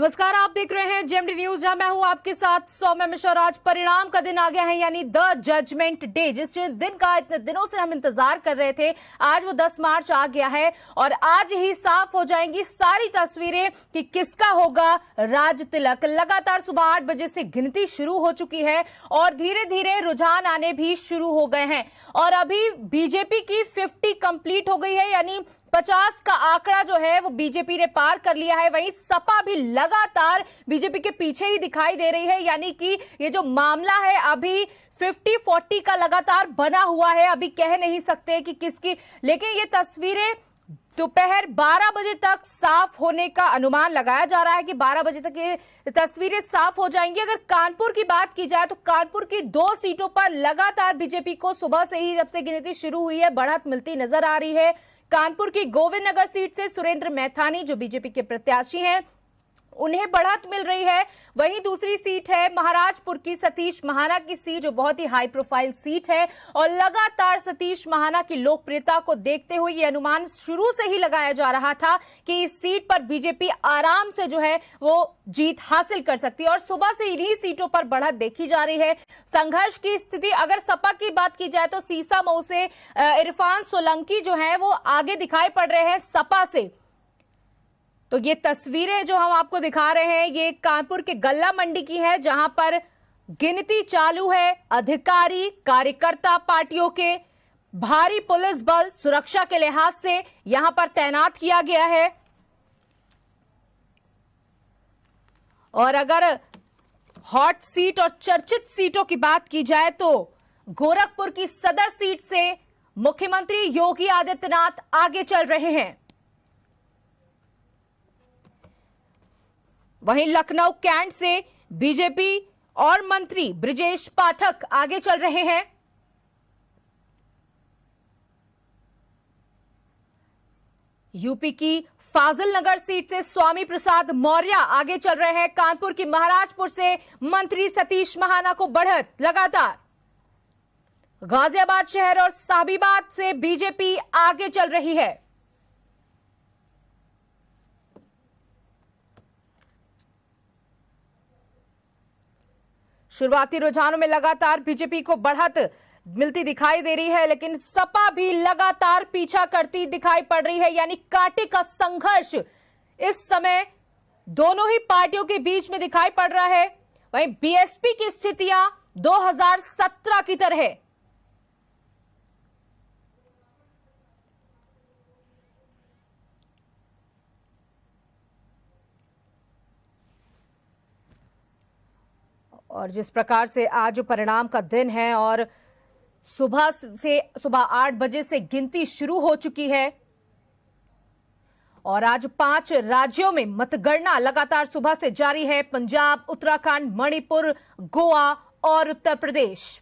नमस्कार, आप देख रहे हैं जेएमडी न्यूज, जहां मैं हूं आपके साथ सौम्या मिश्रा। आज परिणाम का दिन आ गया है, यानी द जजमेंट डे, जिस दिन का इतने दिनों से हम इंतजार कर रहे थे। आज वो 10 मार्च आ गया है और आज ही साफ हो जाएंगी सारी तस्वीरें कि किसका होगा राज तिलक। लगातार सुबह 8 बजे से गिनती शुरू हो चुकी है और धीरे धीरे रुझान आने भी शुरू हो गए हैं और अभी बीजेपी की 50 कंप्लीट हो गई है, यानी 50 का आंकड़ा जो है वो बीजेपी ने पार कर लिया है। वहीं सपा भी लगातार बीजेपी के पीछे ही दिखाई दे रही है, यानी कि ये जो मामला है अभी 50-40 का लगातार बना हुआ है। अभी कह नहीं सकते कि किसकी, लेकिन ये तस्वीरें दोपहर 12 बजे तक साफ होने का अनुमान लगाया जा रहा है कि 12 बजे तक ये तस्वीरें साफ हो जाएंगी। अगर कानपुर की बात की जाए तो कानपुर की 2 सीटों पर लगातार बीजेपी को सुबह से ही, जब से गिनती शुरू हुई है, बढ़त मिलती नजर आ रही है। कानपुर की गोविंद नगर सीट से सुरेंद्र मैथानी जो बीजेपी के प्रत्याशी हैं, उन्हें बढ़त मिल रही है। वहीं दूसरी सीट है महाराजपुर की सतीश महाना की सीट, जो बहुत ही हाई प्रोफाइल सीट है और लगातार सतीश महाना की लोकप्रियता को देखते हुए ये अनुमान शुरू से ही लगाया जा रहा था कि इस सीट पर बीजेपी आराम से जो है वो जीत हासिल कर सकती है और सुबह से इन्हीं सीटों पर बढ़त देखी जा रही है। संघर्ष की स्थिति अगर सपा की बात की जाए तो सीसामऊ से इरफान सोलंकी जो है वो आगे दिखाई पड़ रहे हैं सपा से। तो ये तस्वीरें जो हम आपको दिखा रहे हैं ये कानपुर के गल्ला मंडी की है, जहां पर गिनती चालू है। अधिकारी कार्यकर्ता पार्टियों के भारी पुलिस बल सुरक्षा के लिहाज से यहां पर तैनात किया गया है। और अगर हॉट सीट और चर्चित सीटों की बात की जाए तो गोरखपुर की सदर सीट से मुख्यमंत्री योगी आदित्यनाथ आगे चल रहे हैं। वहीं लखनऊ कैंट से बीजेपी और मंत्री ब्रिजेश पाठक आगे चल रहे हैं। यूपी की फाजिल नगर सीट से स्वामी प्रसाद मौर्य आगे चल रहे हैं। कानपुर की महाराजपुर से मंत्री सतीश महाना को बढ़त लगातार। गाजियाबाद शहर और साहिबाबाद से बीजेपी आगे चल रही है। शुरुआती रुझानों में लगातार बीजेपी को बढ़त मिलती दिखाई दे रही है, लेकिन सपा भी लगातार पीछा करती दिखाई पड़ रही है, यानी कांटे का संघर्ष इस समय दोनों ही पार्टियों के बीच में दिखाई पड़ रहा है। वहीं बीएसपी की स्थितियां 2017 की तरह है। और जिस प्रकार से आज परिणाम का दिन है और सुबह 8 बजे से गिनती शुरू हो चुकी है और आज 5 राज्यों में मतगणना लगातार सुबह से जारी है। पंजाब, उत्तराखंड, मणिपुर, गोवा और उत्तर प्रदेश।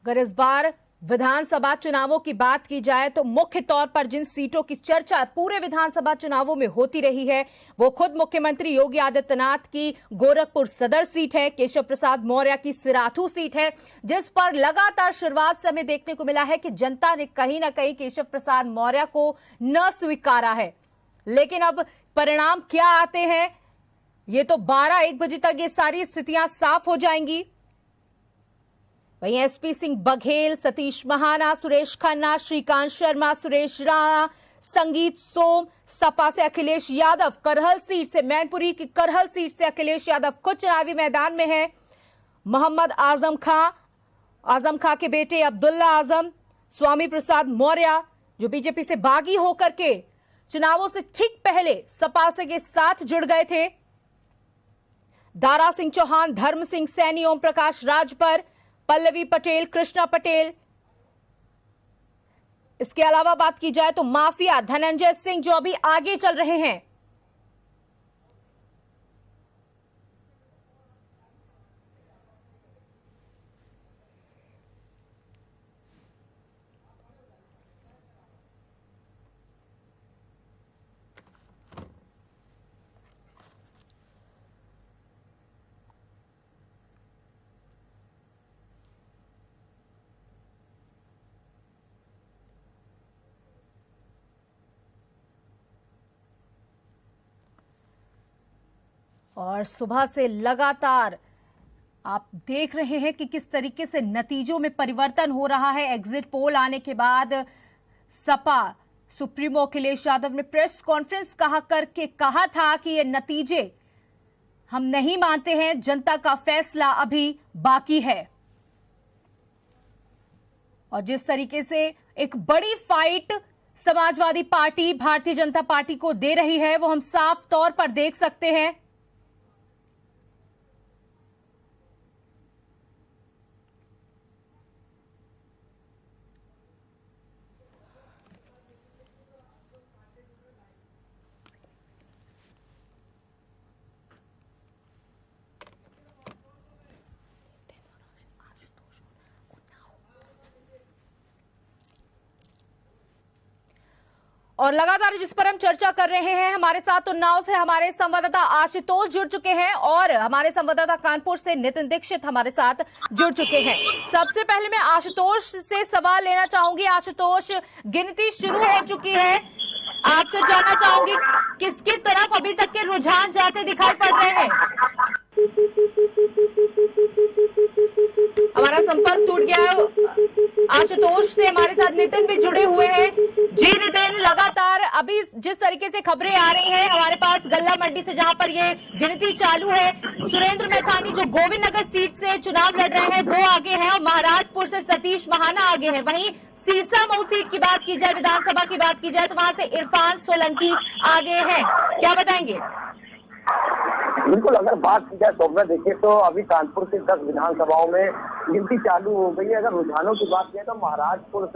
अगर इस बार विधानसभा चुनावों की बात की जाए तो मुख्य तौर पर जिन सीटों की चर्चा पूरे विधानसभा चुनावों में होती रही है वो खुद मुख्यमंत्री योगी आदित्यनाथ की गोरखपुर सदर सीट है, केशव प्रसाद मौर्य की सिराथू सीट है, जिस पर लगातार शुरुआत से हमें देखने को मिला है कि जनता ने कहीं ना कहीं केशव प्रसाद मौर्य को न स्वीकारा है। लेकिन अब परिणाम क्या आते हैं ये तो 12-1 बजे तक ये सारी स्थितियां साफ हो जाएंगी। वहीं एसपी सिंह बघेल, सतीश महाना, सुरेश खन्ना, श्रीकांत शर्मा, सुरेश राणा, संगीत सोम, सपा से अखिलेश यादव, करहल सीट से मैनपुरी की करहल सीट से अखिलेश यादव खुद चुनावी मैदान में है। मोहम्मद आजम खां के बेटे अब्दुल्ला आजम, स्वामी प्रसाद मौर्य जो बीजेपी से बागी होकर के चुनावों से ठीक पहले सपा से के साथ जुड़ गए थे। दारा सिंह चौहान, धर्म सिंह सैनी, ओम प्रकाश राजभर, पल्लवी पटेल, कृष्णा पटेल। इसके अलावा बात की जाए तो माफिया धनंजय सिंह जो अभी आगे चल रहे हैं। और सुबह से लगातार आप देख रहे हैं कि किस तरीके से नतीजों में परिवर्तन हो रहा है। एग्जिट पोल आने के बाद सपा सुप्रीमो अखिलेश यादव ने प्रेस कॉन्फ्रेंस करके कहा था कि ये नतीजे हम नहीं मानते हैं, जनता का फैसला अभी बाकी है। और जिस तरीके से एक बड़ी fight Samajwadi party Bharatiya Janata party को दे रही है वो हम साफ तौर पर देख सकते हैं। और लगातार जिस पर हम चर्चा कर रहे हैं, हमारे साथ उन्नाव से हमारे संवाददाता आशुतोष जुड़ चुके हैं और हमारे संवाददाता कानपुर से नितिन दीक्षित हमारे साथ जुड़ चुके हैं। सबसे पहले मैं आशुतोष से सवाल लेना चाहूंगी। आशुतोष, गिनती शुरू हो चुकी है, आपसे जानना चाहूंगी किसकी तरफ अभी तक के रुझान जाते दिखाई पड़ रहे हैं? हमारा संपर्क टूट गया है आशुतोष से। हमारे साथ नितिन भी जुड़े हुए हैं। जी नितिन, लगातार अभी जिस तरीके से खबरें आ रही हैं हमारे पास गल्ला मंडी से, जहां पर ये गिनती चालू है, सुरेंद्र मैथानी जो गोविंद नगर सीट से चुनाव लड़ रहे हैं वो आगे हैं और महाराजपुर से सतीश महाना आगे हैं। वहीं सीसामऊ सीट की बात की जाए, विधानसभा की बात की जाए तो वहां से इरफान सोलंकी आगे हैं। क्या बताएंगे? बिल्कुल, अगर बात की जाए तो देखिए तो अभी कानपुर के 10 विधानसभाओं में गिनती चालू हो गई है। अगर रुझानों की बात करें तो महाराजपुर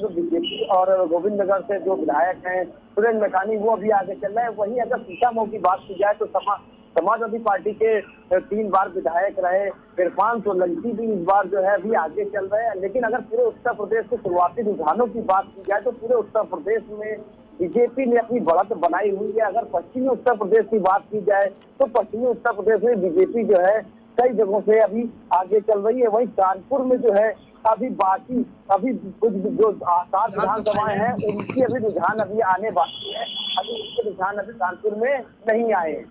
में बीजेपी और गोविंद नगर से जो विधायक हैं सुरेंद्र मैथानी वो अभी आगे चल रहे हैं। वहीं अगर सीतामऊ की बात की जाए तो समाजवादी पार्टी के 3 बार विधायक रहे इरफान सोलंकी भी इस बार जो है अभी आगे चल रहे हैं। लेकिन अगर पूरे उत्तर प्रदेश के शुरुआती रुझानों की बात की जाए तो पूरे उत्तर प्रदेश में बीजेपी ने अपनी बढ़त बनाई हुई है। अगर पश्चिमी उत्तर प्रदेश की बात की जाए तो पश्चिमी उत्तर प्रदेश में बीजेपी जो है कई जगहों से अभी आगे चल रही है। वहीं कानपुर में जो है अभी कुछ जो 7 विधानसभाएं हैं उनकी अभी रुझान अभी आने बाकी है। अभी उनके रुझान अभी कानपुर में नहीं आए।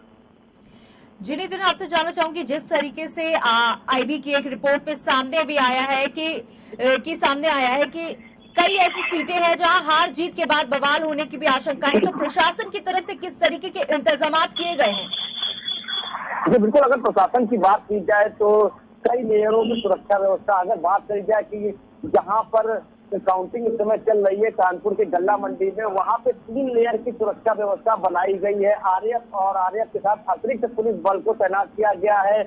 जी नितिन, आपसे जानना चाहूंगी जिस तरीके से आईबी की एक रिपोर्ट पे सामने भी आया है कि कई ऐसी सीटें हैं जहां हार जीत के बाद बवाल होने की भी आशंका है, तो प्रशासन की तरफ से किस तरीके के इंतजाम किए गए हैं? जी बिल्कुल, अगर प्रशासन की बात की जाए तो कई लेयरों में सुरक्षा व्यवस्था, अगर बात करी जाए कि जहां पर काउंटिंग इस समय चल रही है कानपुर के गल्ला मंडी में, वहां पे 3 लेयर की सुरक्षा व्यवस्था बनाई गई है। आरएएफ के साथ अतिरिक्त पुलिस बल को तैनात किया गया है।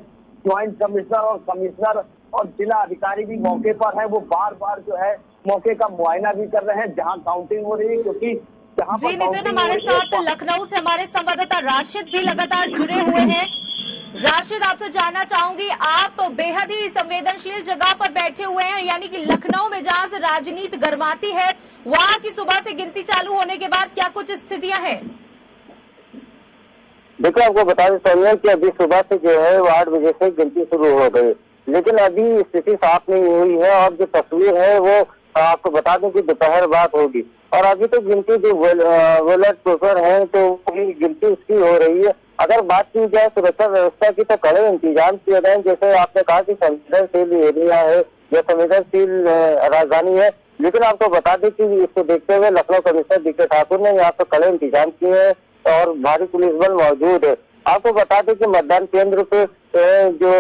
ज्वाइंट कमिश्नर और जिला अधिकारी भी मौके पर है। वो बार बार जो है मौके का मुआयना भी कर रहे हैं जहां काउंटिंग हो रही है, क्योंकि जहां जी नितिन, हमारे साथ लखनऊ से हमारे संवाददाता राशिद भी लगातार जुड़े हुए हैं। राशिद, आपसे जानना चाहूंगी, आप बेहद ही संवेदनशील जगह पर बैठे हुए हैं, यानी कि लखनऊ में जहां से राजनीति गर्माती है, वहां की सुबह से गिनती चालू होने के बाद क्या कुछ स्थितियां हैं? देखिए, आपको बता दें कि अभी सुबह से जो है 8 बजे से गिनती शुरू हो गई, लेकिन अभी स्थिति साफ नहीं हुई है। और जो तस्वीर है वो आपको बता दें कि दोपहर बाद होगी। और अभी तो गिनती जो बैलेट पेपर है तो गिनती उसकी हो रही है। अगर बात की जाए सुरक्षा व्यवस्था की तो कड़े इंतजाम किए गए। जैसे आपने कहा कि संवेदनशील एरिया है या संवेदनशील राजधानी है, लेकिन आपको बता दें कि इसको देखते हुए लखनऊ कमिश्नर डीके ठाकुर ने यहाँ पे कड़े इंतजाम किए हैं और भारी पुलिस बल मौजूद है। आपको बता दें कि मतदान केंद्र पे जो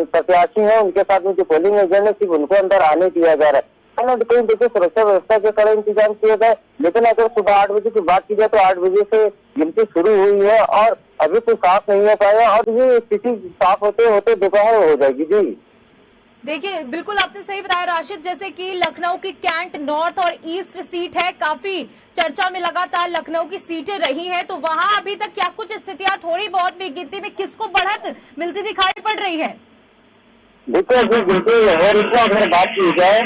प्रत्याशी हैं उनके साथ में जो पोलिंग एजेंट है सिर्फ उनको अंदर आने दिया जा रहा है। कहीं देखिए सुरक्षा व्यवस्था के कड़े इंतजाम किए गए। लेकिन अगर सुबह 8 बजे की बात की जाए तो 8 बजे से गिनती शुरू हुई है और अभी कुछ साफ नहीं हो पाया और ये स्थिति साफ होते होते दोपहर हो जाएगी। जी देखिए, बिल्कुल आपने सही बताया राशिद, जैसे कि लखनऊ की कैंट नॉर्थ और ईस्ट सीट है, काफी चर्चा में लगातार लखनऊ की सीटें रही हैं, तो वहां अभी तक क्या कुछ स्थितियां थोड़ी बहुत भी गिनती में किसको बढ़त मिलती दिखाई पड़ रही है? देखिए, अगर बात की जाए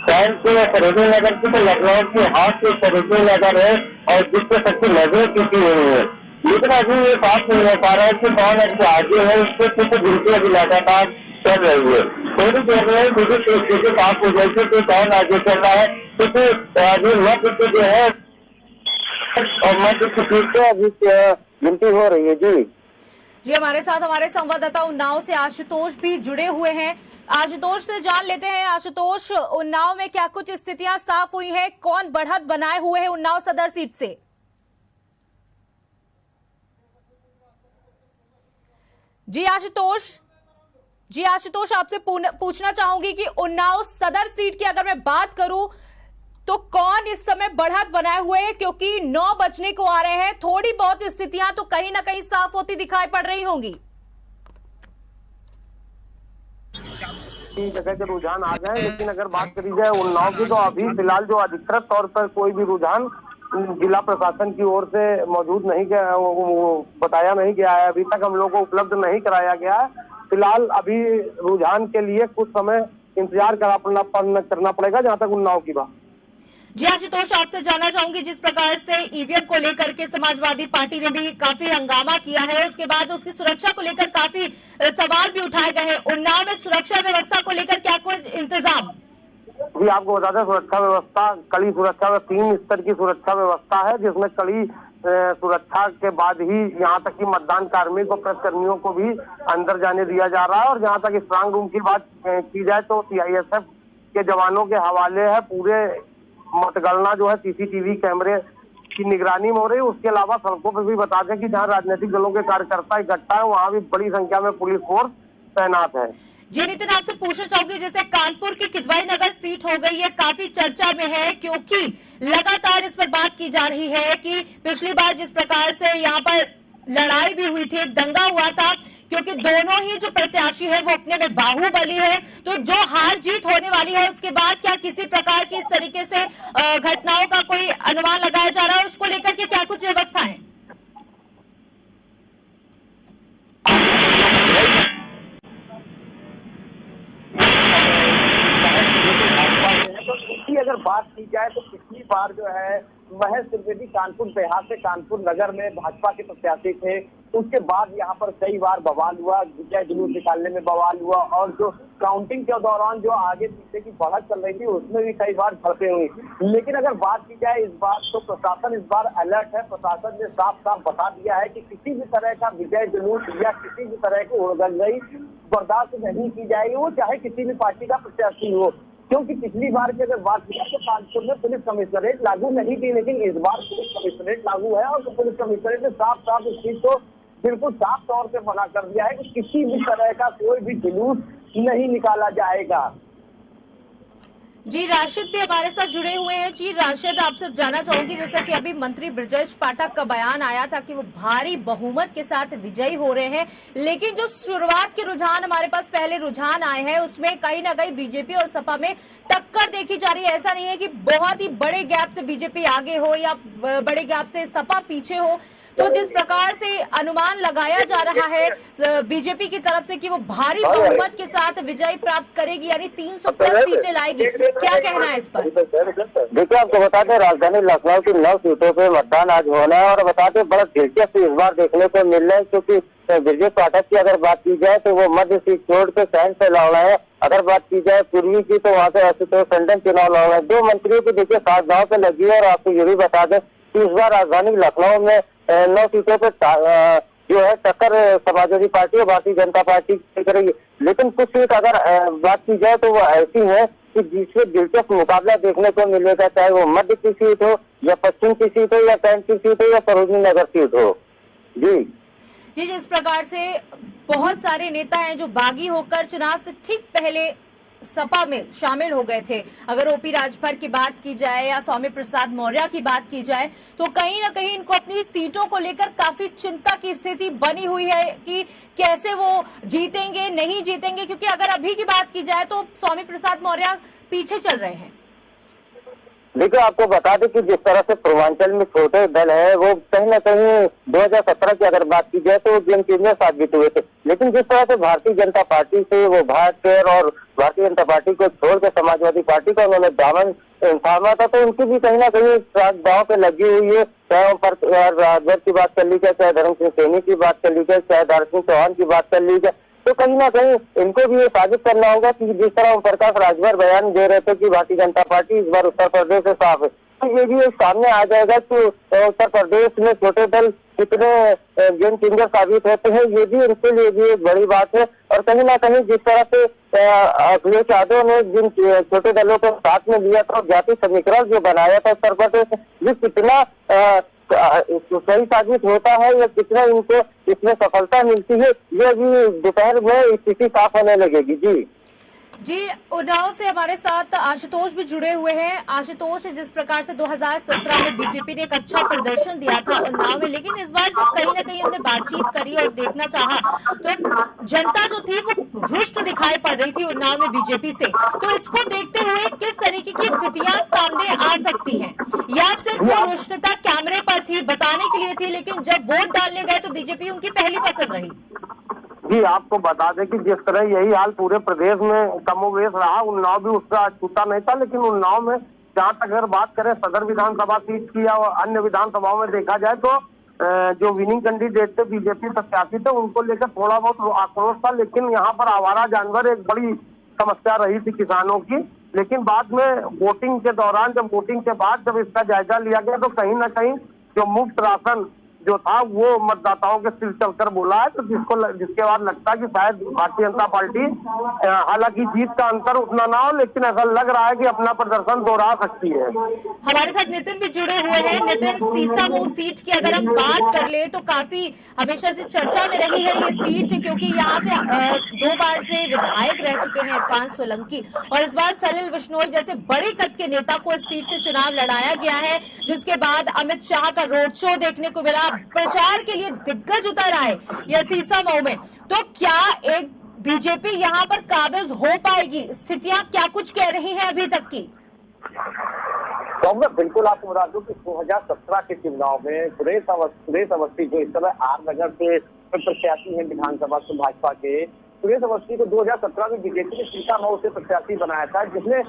सरोजनी नगर की तो लखनऊ की हाथ से सरोजनी नगर है और जिसपे सबकी नजरें टिकी हुई है। लेकिन अभी ये बात नहीं हो पा रहा है कि कौन अभी आगे है, उसके कुछ गिनती अभी लगातार चल रही है। थोड़ी देर में मुझे स्थिति साफ हो जाएगी कि कौन आगे चल रहा है, क्योंकि अभी मध्य जो है और मध्य की सीट से अभी गिनती हो रही है। जी, हमारे साथ हमारे संवाददाता उन्नाव से आशुतोष भी जुड़े हुए हैं। आशुतोष से जान लेते हैं। आशुतोष, उन्नाव में क्या कुछ स्थितियां साफ हुई हैं? कौन बढ़त बनाए हुए है उन्नाव सदर सीट से? जी आशुतोष, आपसे पूछना चाहूंगी कि उन्नाव सदर सीट की अगर मैं बात करूं तो कौन इस समय बढ़त बनाए हुए है, क्योंकि 9 बजने को आ रहे हैं। थोड़ी बहुत स्थितियां तो कहीं ना कहीं साफ होती दिखाई पड़ रही होंगी। जगह के रुझान आ गए, लेकिन अगर बात करी जाए उन्नाव की तो अभी फिलहाल जो अधिकृत तौर पर कोई भी रुझान जिला प्रशासन की ओर से मौजूद नहीं बताया नहीं गया है, अभी तक हम लोगों को उपलब्ध नहीं कराया गया है। फिलहाल अभी रुझान के लिए कुछ समय इंतजार करना पड़ेगा जहां तक उन्नाव की बात। जी आशुतोष, आपसे जानना चाहूंगी, जिस प्रकार से ईवीएम को लेकर के समाजवादी पार्टी ने भी काफी हंगामा किया है, उसके बाद उसकी सुरक्षा को लेकर काफी सवाल भी उठाए गए हैं। उन्नाव में सुरक्षा व्यवस्था को लेकर क्या कुछ इंतजाम? जी, आपको बता दें, सुरक्षा व्यवस्था कड़ी सुरक्षा 3 स्तर की सुरक्षा व्यवस्था है, जिसमें कड़ी सुरक्षा के बाद ही यहाँ तक कि मतदान कार्मिक और प्रेस कर्मियों को भी अंदर जाने दिया जा रहा है। और जहाँ तक स्ट्रांग रूम की बात की जाए तो सीआईएसएफ के जवानों के हवाले है पूरे मतगणना जो है सीसीटीवी कैमरे की निगरानी में हो रही है। उसके अलावा सड़कों पर भी बता दें कि जहां राजनीतिक दलों के कार्यकर्ता इकट्ठा है वहां भी बड़ी संख्या में पुलिस फोर्स तैनात है। जी नितिन, आपसे पूछना चाहूंगी, जैसे कानपुर की किदवाई नगर सीट हो गई है, काफी चर्चा में है, क्योंकि लगातार इस पर बात की जा रही है कि पिछली बार जिस प्रकार से यहाँ पर लड़ाई भी हुई थी, एक दंगा हुआ था, क्योंकि दोनों ही जो प्रत्याशी है वो अपने में बाहुबली है, तो जो हार जीत होने वाली है उसके बाद क्या किसी प्रकार की इस तरीके से घटनाओं का कोई अनुमान लगाया जा रहा है? उसको लेकर के क्या कुछ व्यवस्था है? अगर बात की जाए तो पिछली बार जो है महेश त्रिवेदी कानपुर देहात से कानपुर नगर में भाजपा के प्रत्याशी थे। उसके बाद यहाँ पर कई बार बवाल हुआ, विजय जुलूस निकालने में बवाल हुआ, और जो काउंटिंग के दौरान जो आगे पीछे की बढ़त चल रही थी उसमें भी कई बार झड़पें हुई। लेकिन अगर बात की जाए इस बार तो प्रशासन इस बार अलर्ट है। प्रशासन ने साफ साफ बता दिया है कि किसी भी तरह का विजय जुलूस या किसी भी तरह की उड़गंगई बर्दाश्त नहीं की जाएगी, वो चाहे किसी भी पार्टी का प्रत्याशी हो। क्योंकि पिछली बार की अगर बात की तो कानपुर में पुलिस कमिश्नरेट लागू नहीं थी, लेकिन इस बार पुलिस कमिश्नरेट लागू है, और तो पुलिस कमिश्नरेट ने साफ साफ इस चीज को बिल्कुल साफ तौर पे मना कर दिया है कि किसी भी तरह का कोई भी जुलूस नहीं निकाला जाएगा। जी राशिद भी हमारे साथ जुड़े हुए हैं। जी राशिद, आपसे जानना चाहूंगी, जैसा कि अभी मंत्री ब्रजेश पाठक का बयान आया था कि वो भारी बहुमत के साथ विजयी हो रहे हैं, लेकिन जो शुरुआत के रुझान हमारे पास पहले रुझान आए हैं उसमें कहीं ना कहीं बीजेपी और सपा में टक्कर देखी जा रही है। ऐसा नहीं है कि बहुत ही बड़े गैप से बीजेपी आगे हो या बड़े गैप से सपा पीछे हो, तो जिस प्रकार से अनुमान लगाया जा रहा है बीजेपी की तरफ से कि वो भारी बहुमत के साथ विजय प्राप्त करेगी, यानी 300+ सीटें लाएगी, क्या कहना है इस पर? देखिए, आपको बता दें, राजधानी लखनऊ की 9 सीटों पे मतदान आज होना है, और बता दें बड़ा दिलचस्प इस बार देखने को मिल रहा है, क्योंकि ब्रजेश पाठक की अगर बात की जाए तो वो मध्य सीट छोड़ के सहन से लड़ रहे हैं। अगर बात की जाए पूर्वी की तो वहाँ से आशुतोष टंडन चुनाव लड़ रहे हैं। 2 मंत्रियों की देखिए सात दांव पे लगी है, और आपको ये भी बता दें कि इस बार राजधानी लखनऊ में 9 सीटों पे जो है टक्कर समाजवादी पार्टी और भारतीय जनता पार्टी करेगी। लेकिन कुछ सीट अगर बात की जाए तो वो ऐसी है कि जिसमें दिलचस्प मुकाबला देखने को मिलेगा, चाहे वो मध्य की सीट हो या पश्चिम की सीट हो या कैंट की सीट हो या सरोजनी नगर सीट हो। जी, जिस प्रकार से बहुत सारे नेता हैं जो बागी होकर चुनाव से ठीक पहले सपा में शामिल हो गए थे। अगर ओपी राजभर की बात की जाए या स्वामी प्रसाद मौर्य की बात की जाए तो कहीं ना कहीं इनको अपनी सीटों को लेकर काफी चिंता की स्थिति बनी हुई है कि कैसे वो जीतेंगे नहीं जीतेंगे, क्योंकि अगर अभी की बात की जाए तो स्वामी प्रसाद मौर्य पीछे चल रहे हैं। देखिए, आपको बता दें कि जिस तरह से पूर्वांचल में छोटे दल है वो कहीं ना कहीं 2017 की अगर बात की जाए तो वो गेम चेंजर साबित हुए थे, लेकिन जिस तरह से भारतीय जनता पार्टी से वो भाट कर और भारतीय जनता पार्टी को छोड़कर समाजवादी पार्टी का उन्होंने दामन थामा था, तो उनकी भी कहीं ना कहीं दांव पे लगी हुई है। चाहे राजभर की बात कर ली जाए, चाहे धर्म सिंह सैनी की बात कर ली जाए, चाहे दारा सिंह चौहान की बात कर ली जाए, तो कहीं ना कहीं इनको भी ये साबित करना होगा कि जिस तरह ओम प्रकाश राजभर बयान दे रहे थे कि भारतीय जनता पार्टी इस बार उत्तर प्रदेश से साफ है, तो ये भी एक सामने आ जाएगा कि उत्तर प्रदेश में छोटे दल कितने गेम चेंजर साबित होते हैं, ये भी उनके लिए भी एक बड़ी बात है। और कहीं ना कहीं जिस तरह से अखिलेश यादव ने जिन छोटे दलों को साथ में लिया था, जाति समीकरण जो बनाया था उत्तर प्रदेश, ये कितना सही साबित होता है या कितना इनको इसमें सफलता मिलती है, ये भी दोपहर में स्थिति साफ होने लगेगी। जी, उन्नाव से हमारे साथ आशुतोष भी जुड़े हुए हैं। आशुतोष, जिस प्रकार से 2017 में बीजेपी ने एक अच्छा प्रदर्शन दिया था उन्नाव में, लेकिन इस बार जब कहीं ना कहीं हमने बातचीत करी और देखना चाहा तो जनता जो थी वो रुष्ट दिखाई पड़ रही थी उन्नाव में बीजेपी से। तो इसको देखते हुए किस तरीके की स्थितियां सामने आ सकती हैं, या सिर्फ वो रुष्टता कैमरे पर थी, बताने के लिए थी, लेकिन जब वोट डालने गए तो बीजेपी उनकी पहली पसंद रही? जी, आपको बता दें कि जिस तरह यही हाल पूरे प्रदेश में कमोवेश रहा, उन्नाव भी उसका छूटा नहीं था। लेकिन उन्नाव में जहाँ तक अगर बात करें सदर विधानसभा सीट की या अन्य विधानसभाओं में देखा जाए तो जो विनिंग कैंडिडेट थे, बीजेपी प्रत्याशी थे, उनको लेकर थोड़ा बहुत आक्रोश था। लेकिन यहाँ पर आवारा जानवर एक बड़ी समस्या रही थी किसानों की। लेकिन बाद में वोटिंग के दौरान, जब वोटिंग के बाद जब इसका जायजा लिया गया तो कहीं ना कहीं जो मुफ्त राशन जो था वो मतदाताओं के सिर चलकर बोला है, तो जिसके बाद लगता है कि शायद भारतीय जनता पार्टी हालांकि जीत का अंतर उतना ना हो, लेकिन ऐसा लग रहा है कि अपना प्रदर्शन दोहरा सकती है। हमारे साथ नितिन भी जुड़े हुए हैं। नितिन, सीसामऊ सीट की अगर हम बात कर ले तो काफी हमेशा से चर्चा में रही है ये सीट, क्योंकि यहाँ से 2 बार से विधायक रह चुके हैं इरफान सोलंकी, और इस बार सलिल बिश्नोई जैसे बड़े कद के नेता को इस सीट से चुनाव लड़ाया गया है, जिसके बाद अमित शाह का रोड शो देखने को मिला, प्रचार के लिए दिग्गज उतर आए या सीसामऊ में। तो क्या एक बीजेपी यहाँ पर काबिज हो पाएगी? स्थितियां क्या कुछ कह रही हैं अभी तक की? तो मैं बिल्कुल आपको बता दूं कि 2017 के चुनाव में सुरेश अवस्थी जो इस समय आर नगर से प्रत्याशी है विधानसभा से भाजपा के, सुरेश अवस्थी को 2017 में बीजेपी ने सीतामऊ से प्रत्याशी बनाया था, जिसने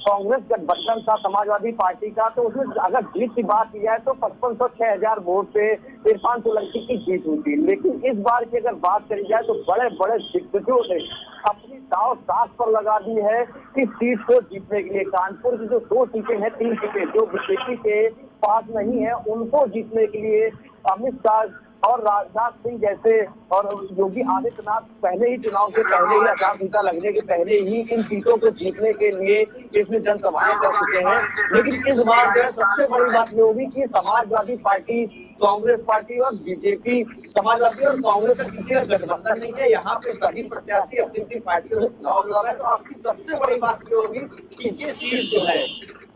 कांग्रेस गठबंधन था समाजवादी पार्टी का। तो उसमें अगर जीत की बात की जाए तो 5500-6000 वोट से इरफान सोलंकी की जीत हुई थी। लेकिन इस बार की अगर बात करी जाए तो बड़े बड़े दिग्गजों ने अपनी दांव साध पर लगा दी है कि सीट को जीतने के लिए। कानपुर की जो 2 सीटें हैं, 3 सीटें जो बीजेपी के पास नहीं है, उनको जीतने के लिए अमित शाह और राजनाथ सिंह जैसे और योगी आदित्यनाथ पहले ही चुनाव से पहले ही आचार संहिता लगने के पहले ही इन सीटों को जीतने के लिए इसमें जनसभाएं कर चुके हैं। लेकिन इस बार जो है सबसे बड़ी बात ये होगी कि समाजवादी पार्टी, कांग्रेस पार्टी और बीजेपी, समाजवादी और कांग्रेस का किसी का गठबंधन नहीं है। यहाँ पे सभी प्रत्याशी अपनी अपनी पार्टियों से चुनाव लड़ रहे हैं। तो आपकी सबसे बड़ी बात ये होगी कि ये सीट जो है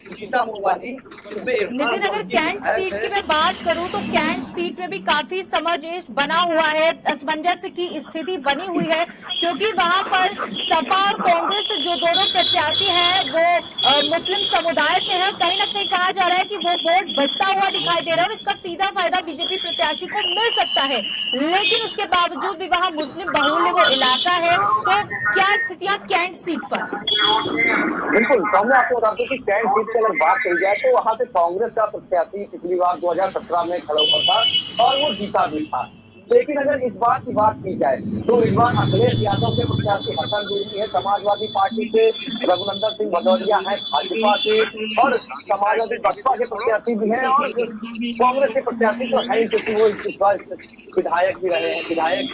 लेकिन अगर कैंट सीट की मैं बात करूं तो कैंट सीट में भी काफी समावेश बना हुआ है, असमंजस की स्थिति बनी हुई है, क्योंकि वहां पर सपा और कांग्रेस जो दोनों प्रत्याशी हैं वो मुस्लिम समुदाय से हैं। कहीं ना कहीं कहा जा रहा है कि वो वोट बढ़ता हुआ दिखाई दे रहा है और इसका सीधा फायदा बीजेपी प्रत्याशी को मिल सकता है। लेकिन उसके बावजूद भी वहाँ मुस्लिम बहुल्य वो इलाका है। तो क्या स्थितियां कैंट सीट पर? बिल्कुल, तो मैं आपको बता दूं कि कैंट सीट की अगर बात की जाए तो वहां से कांग्रेस का प्रत्याशी पिछली बार 2017 में खड़ा हुआ था और वो जीता भी था। लेकिन अगर इस बात की बात की जाए तो इस बार अखिलेश यादव के प्रत्याशी हसन जोशी है समाजवादी पार्टी से, रघुनंदन सिंह भदौरिया है भाजपा से, और समाजवादी बसपा के प्रत्याशी भी हैं, और कांग्रेस के प्रत्याशी तो है क्योंकि वो इस बार विधायक भी रहे हैं, विधायक।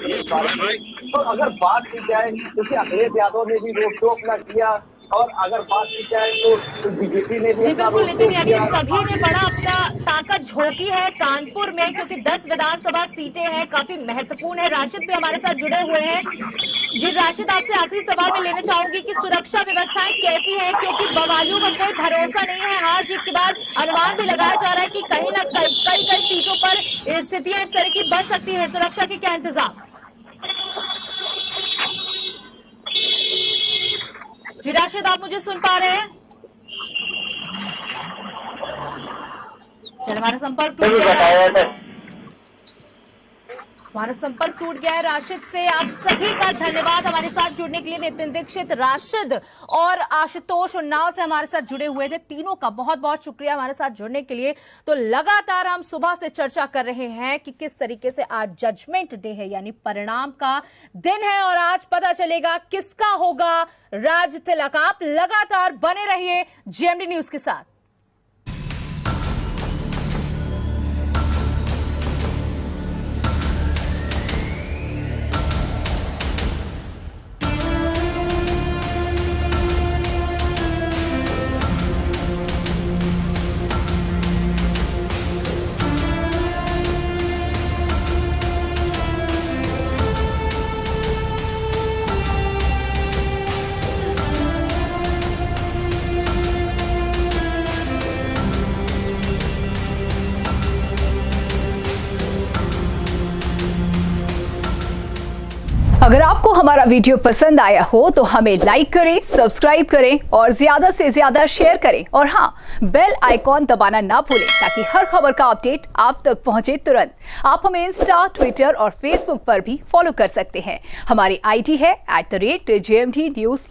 तो अगर बात की जाए क्योंकि अखिलेश यादव ने भी रोड शो अपना किया, और अगर बात की जाए तो बीजेपी ने भी बिल्कुल, लेकिन यानी सभी ने बड़ा अपना ताकत झोंकी है कानपुर में, क्योंकि 10 विधानसभा सीटें हैं, काफी महत्वपूर्ण है। राशिद भी हमारे साथ जुड़े हुए हैं। जी राशिद, आपसे आखिरी सवाल मैं लेना चाहूंगी कि सुरक्षा व्यवस्थाएं कैसी है, क्योंकि बवालियों का कोई भरोसा नहीं है। हार जीत के बाद अनुमान भी लगाया जा रहा है कि कहीं ना कई सीटों पर स्थितियां इस तरह की बन सकती है। सुरक्षा के क्या इंतजाम? जी राशिद, आप मुझे सुन पा रहे हैं? चल, हमारा संपर्क टूट गया है राशिद से। आप सभी का धन्यवाद हमारे साथ जुड़ने के लिए। नितिन दीक्षित, राशिद और आशुतोष उन्नाव से हमारे साथ जुड़े हुए थे। तीनों का बहुत बहुत शुक्रिया हमारे साथ जुड़ने के लिए। तो लगातार हम सुबह से चर्चा कर रहे हैं कि किस तरीके से आज जजमेंट डे है, यानी परिणाम का दिन है, और आज पता चलेगा किसका होगा राज तिलक। आप लगातार बने रहिए जीएमडी न्यूज के साथ। अगर आपको हमारा वीडियो पसंद आया हो तो हमें लाइक करें, सब्सक्राइब करें और ज्यादा से ज्यादा शेयर करें। और हाँ, बेल आइकॉन दबाना ना भूलें ताकि हर खबर का अपडेट आप तक पहुंचे तुरंत। आप हमें इंस्टा, ट्विटर और फेसबुक पर भी फॉलो कर सकते हैं। हमारी आईडी है @JMT News।